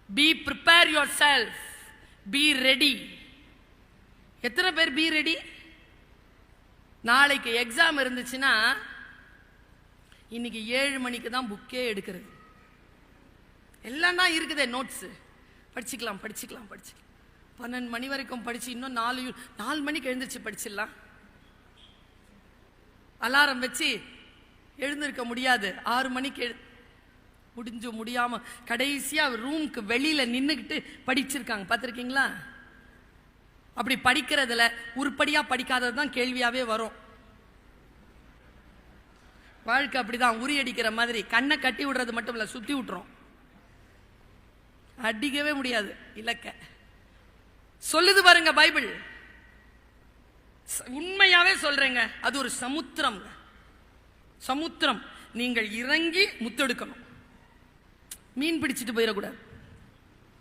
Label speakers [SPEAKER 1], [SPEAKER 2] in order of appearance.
[SPEAKER 1] B prepare your self, be ready. எத்தனை பேர் be ready? நாளைக்கு எக்ஸாம் இருந்துச்சுன்னா இன்னைக்கு 7 மணிக்கு தான் புக்கே எடுக்கிறது. எல்லாம் தான் இருக்குதே நோட்ஸ், படிச்சுக்கலாம் படிச்சுக்கலாம் படிச்சுக்கலாம். 12 மணி வரைக்கும் படிச்சு இன்னும் 4 மணிக்கு எழுந்திருச்சு படிச்சிடலாம். அலாரம் வச்சு எழுந்திருக்க முடியாது. 6 மணிக்கு முடியாம கடைசியா ரூமுக்கு வெளியில நின்னுக்கிட்டு படிச்சிருக்காங்க, பார்த்திருக்கீங்களா? அப்படி படிக்கிறதுல உருப்படியா படிக்காதது தான் கேள்வியாவே வரும். வாழ்க்கை அப்படிதான், உரி அடிக்கிற மாதிரி. கண்ணை கட்டி விடுறது மட்டும் இல்ல, சுத்தி விட்டுரும். அடிக்கவே முடியாது இலக்க. சொல்லுது பாருங்க பைபிள், உண்மையாவே சொல்றேங்க, அது ஒரு சமுத்திரம். சமுத்திரம். நீங்கள் இறங்கி முத்தெடுக்கணும், மீன் பிடிச்சிட்டு போயிடக்கூடாது.